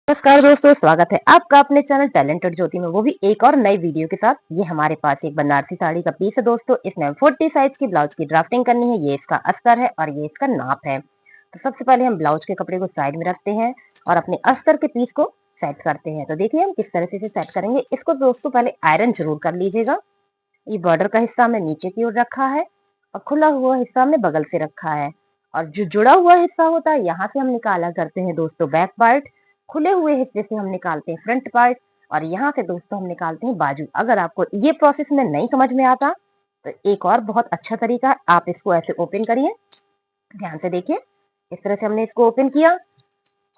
नमस्कार दोस्तों, स्वागत है आपका अपने चैनल टैलेंटेड ज्योति में, वो भी एक और नई वीडियो के साथ। ये हमारे पास एक बनारसी साड़ी का पीस है दोस्तों। इसमें 40 साइज की ब्लाउज की ड्राफ्टिंग करनी है। ये इसका अस्तर है और ये इसका नाप है। तो सबसे पहले हम ब्लाउज के कपड़े को साइड में रखते हैं और अपने अस्तर के पीस को सेट करते हैं। तो देखिए हम किस तरह से इसे सेट करेंगे। इसको दोस्तों पहले आयरन जरूर कर लीजिएगा। ये बॉर्डर का हिस्सा हमने नीचे की ओर रखा है और खुला हुआ हिस्सा हमने बगल से रखा है। और जो जुड़ा हुआ हिस्सा होता है, यहाँ से हम निकाला करते हैं दोस्तों बैक पार्ट। खुले हुए हिस्से से हम निकालते हैं फ्रंट पार्ट और यहाँ से दोस्तों हम निकालते हैं बाजू। अगर आपको ये प्रोसेस में नहीं समझ में आता तो एक और बहुत अच्छा तरीका है, आप इसको ऐसे ओपन करिए। ध्यान से देखिए, इस तरह से हमने इसको ओपन किया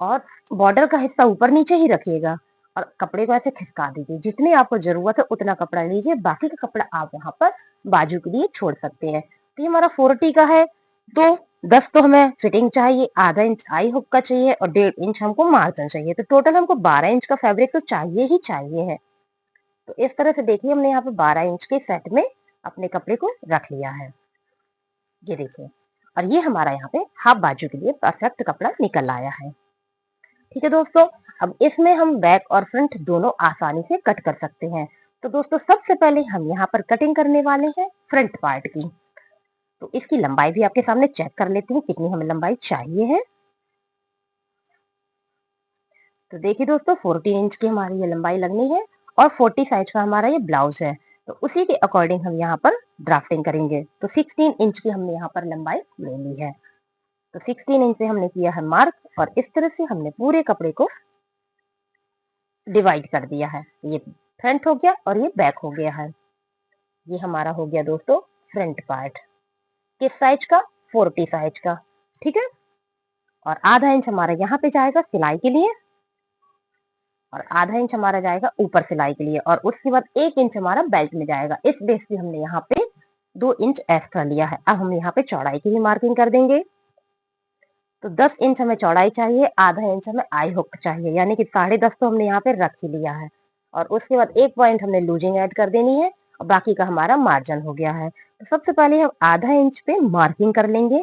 और बॉर्डर का हिस्सा ऊपर नीचे ही रखिएगा और कपड़े को ऐसे खिसका दीजिए। जितनी आपको जरूरत है उतना कपड़ा लीजिए, बाकी का कपड़ा आप वहां पर बाजू के लिए छोड़ सकते हैं। तो ये हमारा 40 का है। तो 10 तो हमें फिटिंग चाहिए, आधा इंच आई हुक का चाहिए और 1.5 इंच हमको मार्जिन चाहिए। तो टोटल हमको 12 इंच का फैब्रिक तो चाहिए ही चाहिए है। तो इस तरह से देखिए, हमने यहाँ पे 12 इंच के सेट में अपने कपड़े को रख लिया है। ये देखिए, और ये हमारा यहाँ पे हाफ बाजू के लिए परफेक्ट कपड़ा निकल आया है। ठीक है दोस्तों, अब इसमें हम बैक और फ्रंट दोनों आसानी से कट कर सकते हैं। तो दोस्तों सबसे पहले हम यहाँ पर कटिंग करने वाले हैं फ्रंट पार्ट की। तो इसकी लंबाई भी आपके सामने चेक कर लेते हैं कितनी हमें लंबाई चाहिए है। तो देखिए दोस्तों, 14 इंच की हमारी ये लंबाई लगनी है और 40 साइज का हमारा ये ब्लाउज है। तो उसी के अकॉर्डिंग हम यहाँ पर ड्राफ्टिंग करेंगे। तो 16 इंच की हमने यहाँ पर लंबाई ले ली है। तो 16 इंच से हमने किया है मार्क और इस तरह से हमने पूरे कपड़े को डिवाइड कर दिया है। ये फ्रंट हो गया और ये बैक हो गया है। ये हमारा हो गया दोस्तों फ्रंट पार्ट। किस साइज का? 40 साइज का। ठीक है, और आधा इंच हमारा यहाँ पे जाएगा सिलाई के लिए और आधा इंच हमारा जाएगा ऊपर सिलाई के लिए और उसके बाद 1 इंच हमारा बेल्ट में जाएगा। इस बेस पे हमने यहाँ पे 2 इंच एक्स्ट्रा लिया है। अब हम यहाँ पे चौड़ाई की भी मार्किंग कर देंगे। तो 10 इंच हमें चौड़ाई चाहिए, आधा इंच हमें आई हुक चाहिए, यानी कि 10.5 तो हमने यहाँ पे रख ही लिया है। और उसके बाद 1 पॉइंट हमने लूजिंग ऐड कर देनी है और बाकी का हमारा मार्जिन हो गया है। तो सबसे पहले हम आधा इंच पे मार्किंग कर लेंगे,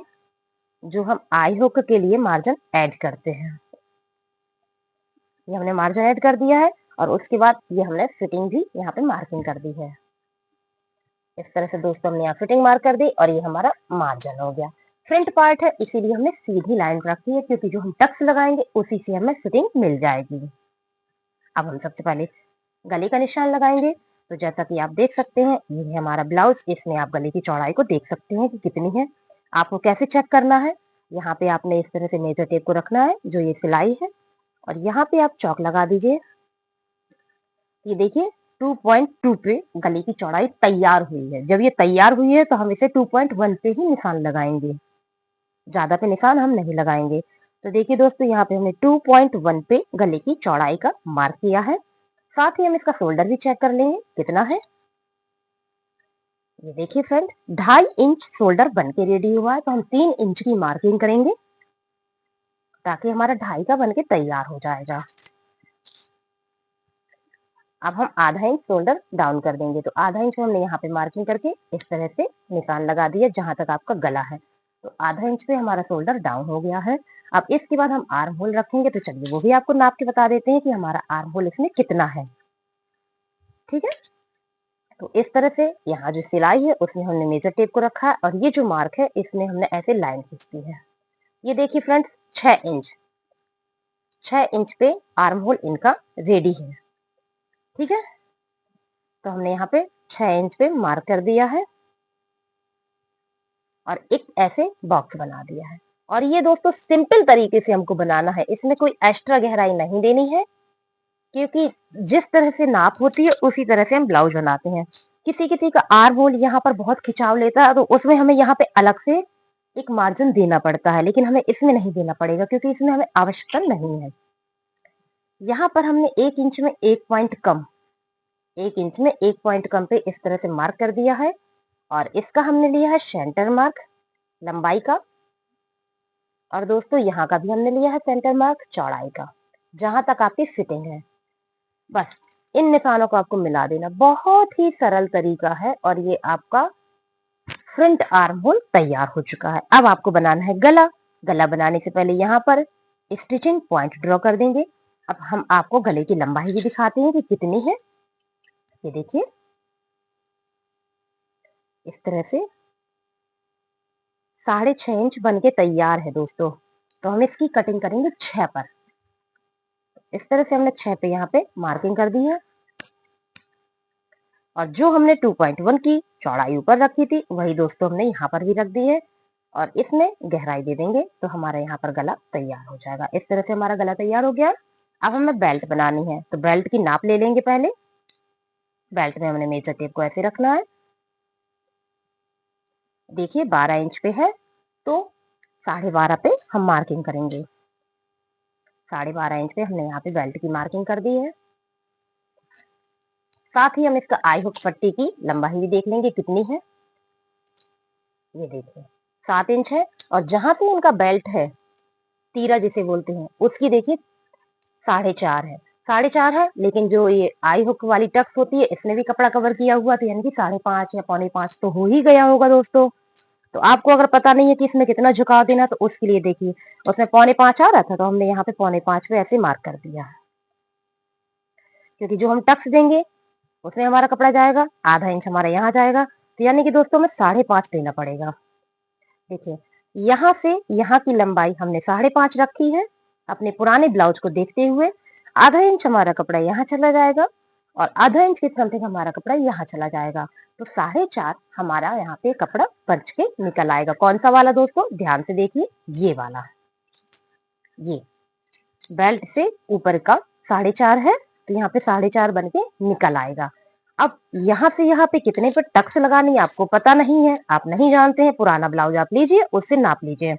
जो हम आई हुक के लिए मार्जिन ऐड करते हैं। ये हमने मार्जिन ऐड कर दिया है और उसके बाद ये हमने फिटिंग भी यहाँ पे मार्किंग कर दी है। इस तरह से दोस्तों हमने यहाँ फिटिंग मार्क कर दी और ये हमारा मार्जिन हो गया। फ्रंट पार्ट है इसीलिए हमने सीधी लाइन रखी है, क्योंकि जो हम टक्स लगाएंगे उसी से हमें फिटिंग मिल जाएगी। अब हम सबसे पहले गले का निशान लगाएंगे। तो जैसा कि आप देख सकते हैं, ये है हमारा ब्लाउज। इसमें आप गले की चौड़ाई को देख सकते हैं कि कितनी है। आपको कैसे चेक करना है, यहाँ पे आपने इस तरह से मेजर टेप को रखना है, जो ये सिलाई है, और यहाँ पे आप चौक लगा दीजिए। ये देखिए 2.2 पे गले की चौड़ाई तैयार हुई है। जब ये तैयार हुई है तो हम इसे 2.1 पे ही निशान लगाएंगे, ज्यादा पे निशान हम नहीं लगाएंगे। तो देखिए दोस्तों, यहाँ पे हमने 2.1 पे गले की चौड़ाई का मार्क किया है। साथ ही हम इसका शोल्डर भी चेक कर लेंगे कितना है। ये देखिए फ्रेंड, 2.5 इंच शोल्डर बन के रेडी हुआ है। तो हम 3 इंच की मार्किंग करेंगे ताकि हमारा 2.5 का बन के तैयार हो जाएगा। अब हम आधा इंच शोल्डर डाउन कर देंगे। तो आधा इंच हमने यहाँ पे मार्किंग करके इस तरह से निशान लगा दिया जहां तक आपका गला है। तो आधा इंच पे हमारा शोल्डर डाउन हो गया है। अब इसके बाद हम आर्म होल रखेंगे। तो चलिए वो भी आपको नाप के बता देते हैं कि हमारा आर्म होल इसमें कितना है। ठीक है, तो इस तरह से यहाँ जो सिलाई है उसमें हमने मेजर टेप को रखा है और ये जो मार्क है इसमें हमने ऐसे लाइन खींच दी है। ये देखिए फ्रेंड्स, 6 इंच पे आर्म होल इनका रेडी है। ठीक है, तो हमने यहाँ पे 6 इंच पे मार्क कर दिया है और एक ऐसे बॉक्स बना दिया है। और ये दोस्तों सिंपल तरीके से हमको बनाना है, इसमें कोई एक्स्ट्रा गहराई नहीं देनी है, क्योंकि जिस तरह से नाप होती है उसी तरह से हम ब्लाउज बनाते हैं। किसी किसी का आर्म होल यहाँ पर बहुत खिंचाव लेता है, तो उसमें हमें यहाँ पे अलग से एक मार्जिन देना पड़ता है, लेकिन हमें इसमें नहीं देना पड़ेगा क्योंकि इसमें हमें आवश्यकता नहीं है। यहाँ पर हमने 1 इंच में 1 पॉइंट कम, 1 इंच में 1 पॉइंट कम पे इस तरह से मार्क कर दिया है और इसका हमने लिया है सेंटर मार्क लंबाई का। और दोस्तों यहाँ का भी हमने लिया है सेंटर मार्क चौड़ाई का, जहां तक आपकी फिटिंग है। बस इन निशानों को आपको मिला देना, बहुत ही सरल तरीका है। और ये आपका फ्रंट आर्म होल तैयार हो चुका है। अब आपको बनाना है गला। गला बनाने से पहले यहाँ पर स्टिचिंग पॉइंट ड्रॉ कर देंगे। अब हम आपको गले की लंबाई भी दिखाते हैं कि कितनी है। ये देखिए इस तरह से 6.5 इंच बन के तैयार है दोस्तों। तो हम इसकी कटिंग करेंगे 6 पर। इस तरह से हमने 6 पे यहाँ पे मार्किंग कर दी है और जो हमने 2.1 की चौड़ाई ऊपर रखी थी वही दोस्तों हमने यहाँ पर भी रख दी है और इसमें गहराई दे देंगे तो हमारा यहाँ पर गला तैयार हो जाएगा। इस तरह से हमारा गला तैयार हो गया। अब हमें बेल्ट बनानी है तो बेल्ट की नाप ले लेंगे। पहले बेल्ट में हमने मेजर टेप को ऐसे रखना है। देखिए 12 इंच पे है तो 12.5 पे हम मार्किंग करेंगे। 12.5 इंच पे हमने यहाँ पे बेल्ट की मार्किंग कर दी है। साथ ही हम इसका आई हुक पट्टी की लंबाई भी देख लेंगे कितनी है। ये देखिए 7 इंच है और जहां से इनका बेल्ट है तीरा जिसे बोलते हैं उसकी देखिए 4.5 है। 4.5 है लेकिन जो ये आई हुक वाली टक्स होती है इसने भी कपड़ा कवर किया हुआ था यानी कि 5.5 या 4.25 तो हो ही गया होगा दोस्तों। तो आपको अगर पता नहीं है कि इसमें कितना झुकाव देना तो उसके लिए देखिए उसमें 4.25 आ रहा था तो हमने यहाँ पे 4.5 पे ऐसे मार्क कर दिया है क्योंकि जो हम टक्स देंगे उसमें हमारा कपड़ा जाएगा आधा इंच हमारा यहाँ जाएगा तो यानी कि दोस्तों हमें 5.5 देना पड़ेगा। देखिए यहाँ से यहाँ की लंबाई हमने 5.5 रखी है अपने पुराने ब्लाउज को देखते हुए। आधा इंच हमारा कपड़ा यहाँ चला जाएगा और आधा इंच के समथिंग हमारा कपड़ा यहाँ चला जाएगा तो 4.5 हमारा यहाँ पे कपड़ा बच के निकल आएगा। कौन सा वाला दोस्तों ध्यान से देखिए ये वाला। ये बेल्ट से ऊपर का 4.5 है तो यहाँ पे 4.5 बन के निकल आएगा। अब यहाँ से यहाँ पे कितने पे टक्स लगानी है आपको पता नहीं है, आप नहीं जानते हैं, पुराना ब्लाउज आप लीजिए उससे नाप लीजिए।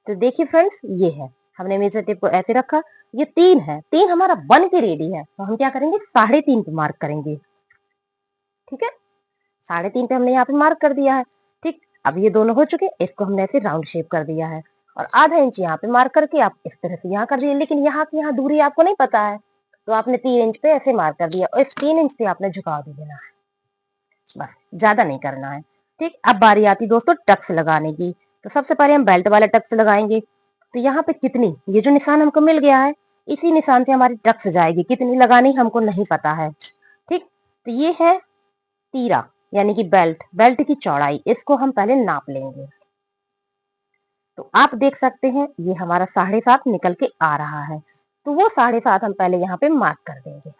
तो देखिए फ्रेंड्स ये है हमने मेजर टेप को ऐसे रखा। ये 3 है, 3 हमारा बन के रेडी है तो हम क्या करेंगे 3.5 पे मार्क करेंगे। ठीक है 3.5 पे हमने यहाँ पे मार्क कर दिया है। ठीक अब ये दोनों हो चुके इसको हमने ऐसे राउंड शेप कर दिया है और आधा इंच यहाँ पे मार्क करके आप इस तरह से यहाँ कर दिए। लेकिन यहाँ की यहाँ दूरी आपको नहीं पता है तो आपने 3 इंच पे ऐसे मार्क कर दिया और इस 3 इंच पे आपने झुकाव दे देना है, बस ज्यादा नहीं करना है। ठीक अब बारी आती दोस्तों टक्स लगाने की। तो सबसे पहले हम बेल्ट वाला टक्स लगाएंगे। तो यहाँ पे कितनी ये जो निशान हमको मिल गया है इसी निशान से हमारी टक्स जाएगी। कितनी लगानी हमको नहीं पता है। ठीक तो ये है तीरा यानी कि बेल्ट, बेल्ट की चौड़ाई इसको हम पहले नाप लेंगे। तो आप देख सकते हैं ये हमारा 7.5 निकल के आ रहा है तो वो 7.5 हम पहले यहाँ पे मार्क कर देंगे।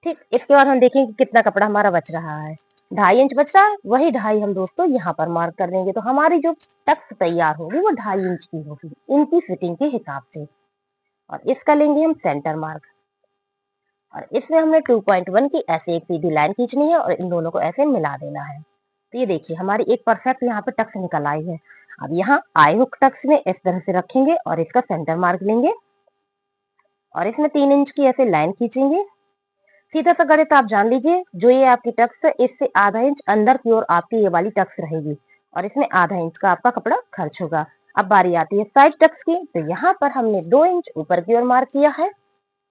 ठीक इसके बाद हम देखेंगे कितना कपड़ा हमारा बच रहा है। 2.5 इंच बच रहा है वही 2.5 हम दोस्तों यहाँ पर मार्क कर देंगे तो हमारी जो टक्स तैयार होगी वो 2.5 इंच की होगी इनकी फिटिंग के हिसाब से। और इसका लेंगे हम सेंटर मार्क और इसमें हमने 2.1 की ऐसे एक सीधी लाइन खींचनी है और इन दोनों को ऐसे मिला देना है। तो ये देखिए हमारी एक परफेक्ट यहाँ पे टक्स निकल आई है। अब यहाँ आई हुक टक्स में इस तरह से रखेंगे और इसका सेंटर मार्क लेंगे और इसमें 3 इंच की ऐसे लाइन खींचेंगे। सीधा सा गणित आप जान लीजिए जो ये आपकी टक्स है इससे आधा इंच अंदर की ओर आपकी ये वाली टक्स रहेगी और इसमें आधा इंच का आपका कपड़ा खर्च होगा। अब बारी आती है साइड टक्स की। तो यहाँ पर हमने 2 इंच ऊपर की ओर मार्क किया है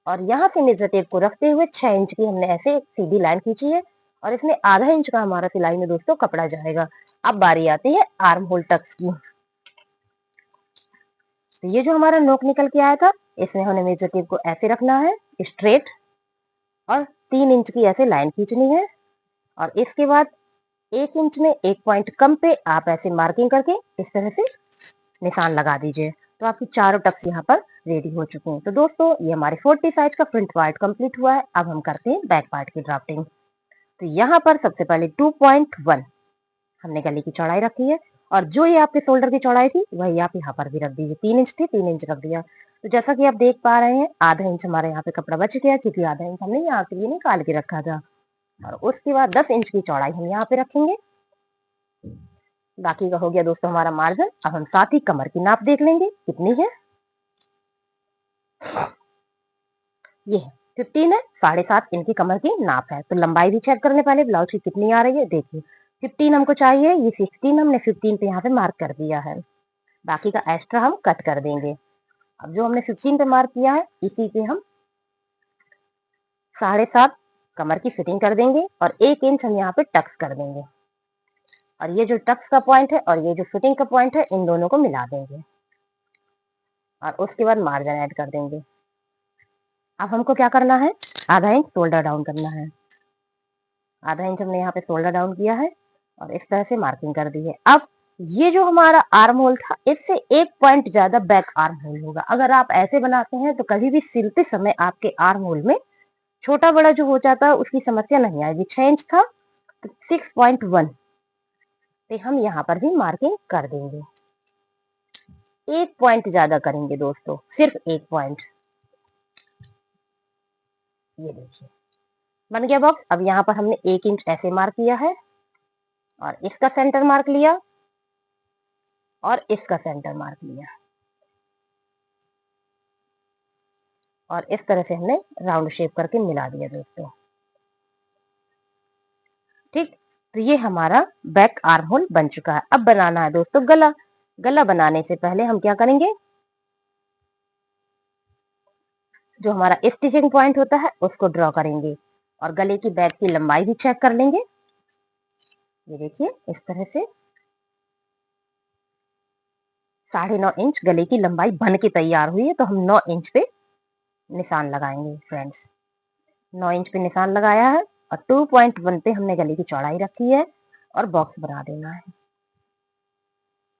और यहाँ से मेजर टेप को रखते हुए 6 इंच की हमने ऐसे एक सीधी लाइन खींची है और इसमें आधा इंच का हमारा सिलाई में दोस्तों कपड़ा जाएगा। अब बारी आती है आर्म होल टक्स की। तो ये जो हमारा नोक निकल के आया था इसमें हमने मेजर टेप को ऐसे रखना है स्ट्रेट और 3 इंच की ऐसे लाइन खींचनी है और इसके बाद 1 इंच में एक पॉइंट कम पे आप ऐसे मार्किंग करके इस तरह से निशान लगा दीजिए। तो आपकी चारों टक्स यहाँ पर रेडी हो चुके हैं। तो दोस्तों ये हमारे 40 साइज का फ्रंट पार्ट कंप्लीट हुआ है। अब हम करते हैं बैक पार्ट की ड्राफ्टिंग। तो यहाँ पर सबसे पहले 2.1 हमने गले की चौड़ाई रखी है और जो ये आपके शोल्डर की चौड़ाई थी वही आप यहाँ पर भी रख दीजिए। 3 इंच थी 3 इंच रख दिया। तो जैसा कि आप देख पा रहे हैं आधा इंच हमारे यहाँ पे कपड़ा बच गया क्योंकि आधा इंच हमने यहाँ के लिए निकाल के रखा था और उसके बाद 10 इंच की चौड़ाई हम यहाँ पे रखेंगे। बाकी का हो गया दोस्तों हमारा मार्जिन। अब हम साथ ही कमर की नाप देख लेंगे कितनी है। ये है 15 है, 7.5 इनकी कमर की नाप है। तो लंबाई भी चेक करने पहले ब्लाउज की कितनी आ रही है। देखिए 15 हमको चाहिए, ये 16 हमने 15 पे यहाँ पे मार्क कर दिया है। बाकी का एक्स्ट्रा हम कट कर देंगे। अब जो हमने 15 पे मार्क किया है इसी पे हम 7.5 कमर की फिटिंग कर देंगे और 1 इंच हम यहाँ पे टक्स कर देंगे और ये जो टक्स का पॉइंट है और ये जो फिटिंग का पॉइंट है इन दोनों को मिला देंगे और उसके बाद मार्जिन ऐड कर देंगे। अब हमको क्या करना है, आधा इंच शोल्डर डाउन करना है। आधा इंच हमने यहाँ पे शोल्डर डाउन किया है और इस तरह से मार्किंग कर दी है। अब ये जो हमारा आर्म होल था, इससे 1 पॉइंट ज्यादा बैक आर्म होल होगा। अगर आप ऐसे बनाते हैं तो कभी भी सिलते समय आपके आर्म होल में छोटा बड़ा जो हो जाता है उसकी समस्या नहीं आएगी। 6 इंच था तो 6.1 पे हम यहाँ पर भी मार्किंग कर देंगे। 1 पॉइंट ज्यादा करेंगे दोस्तों, सिर्फ 1 पॉइंट। ये देखिए बन गया बॉक्स। अब यहाँ पर हमने 1 इंच ऐसे मार्क किया है और इसका सेंटर मार्क लिया और इसका सेंटर मार्क लिया और इस तरह से हमने राउंड शेप करके मिला दिया दोस्तों। ठीक, तो ये हमारा बैक आर्म होल बन चुका है। अब बनाना है दोस्तों गला। गला बनाने से पहले हम क्या करेंगे, जो हमारा स्टिचिंग पॉइंट होता है उसको ड्रॉ करेंगे और गले की बैक की लंबाई भी चेक कर लेंगे। ये देखिए इस तरह से 9.5 इंच गले की लंबाई बन के तैयार हुई है, तो हम 9 इंच पे निशान लगाएंगे फ्रेंड्स। 9 इंच पे निशान लगाया है और 2.1 पे हमने गले की चौड़ाई रखी है और बॉक्स बना देना है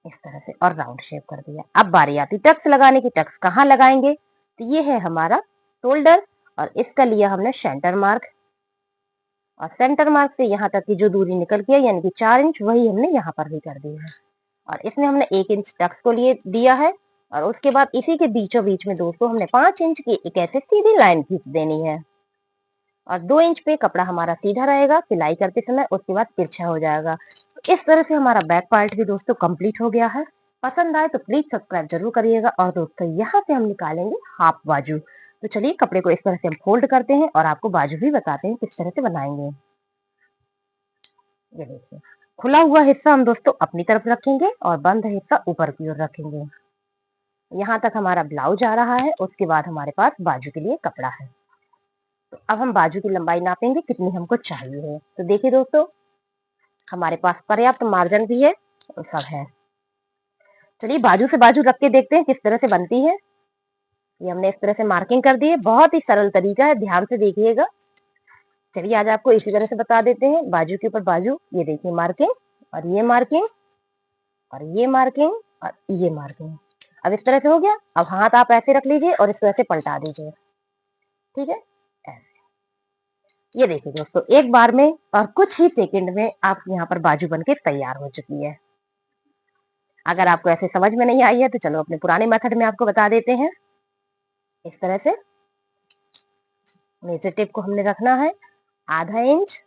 इस तरह से और राउंड शेप कर दिया। अब बारी आती टक्स लगाने की। टक्स कहाँ लगाएंगे, तो ये है हमारा शोल्डर और इसका लिया हमने सेंटर मार्क और सेंटर मार्क से यहाँ तक की जो दूरी निकल के यानी कि 4 इंच, वही हमने यहाँ पर भी कर दी है और इसमें हमने 1 इंच टक्स को लिए दिया है और उसके बाद इसी के बीचों बीच में दोस्तों हमने 5 इंच की एक ऐसे सीधी लाइन खींच देनी है और 2 इंच पे कपड़ा हमारा सीधा रहेगा सिलाई करते समय, उसके बाद तिरछा हो जाएगा। तो इस तरह से हमारा बैक पार्ट भी दोस्तों कंप्लीट हो गया है। पसंद आए तो प्लीज सब्सक्राइब जरूर करिएगा। और दोस्तों यहाँ से हम निकालेंगे हाफ बाजू। तो चलिए कपड़े को इस तरह से हम फोल्ड करते हैं और आपको बाजू भी बताते हैं किस तरह से बनाएंगे। ये देखिए खुला हुआ हिस्सा हम दोस्तों अपनी तरफ रखेंगे और बंद हिस्सा ऊपर की ओर रखेंगे। यहाँ तक हमारा ब्लाउज आ रहा है, उसके बाद हमारे पास बाजू के लिए कपड़ा है। तो अब हम बाजू की लंबाई नापेंगे कितनी हमको चाहिए है। तो देखिए दोस्तों हमारे पास पर्याप्त मार्जिन भी है और सब है। चलिए बाजू से बाजू रख के देखते हैं किस तरह से बनती है। ये हमने इस तरह से मार्किंग कर दी है, बहुत ही सरल तरीका है, ध्यान से देखिएगा। चलिए आज आपको इसी तरह से बता देते हैं। बाजू के ऊपर बाजू, ये देखिए मार्किंग और ये मार्किंग और ये मार्किंग और ये मार्किंग। अब इस तरह से हो गया। अब हाथ आप ऐसे रख लीजिए और इस तरह से पलटा दीजिए। ठीक है, ऐसे। ये देखिए दोस्तों एक बार में और कुछ ही सेकंड में आप यहाँ पर बाजू बनके तैयार हो चुकी है। अगर आपको ऐसे समझ में नहीं आई है तो चलो अपने पुराने मेथड में आपको बता देते हैं। इस तरह से मेजर टेप को हमने रखना है आधा इंच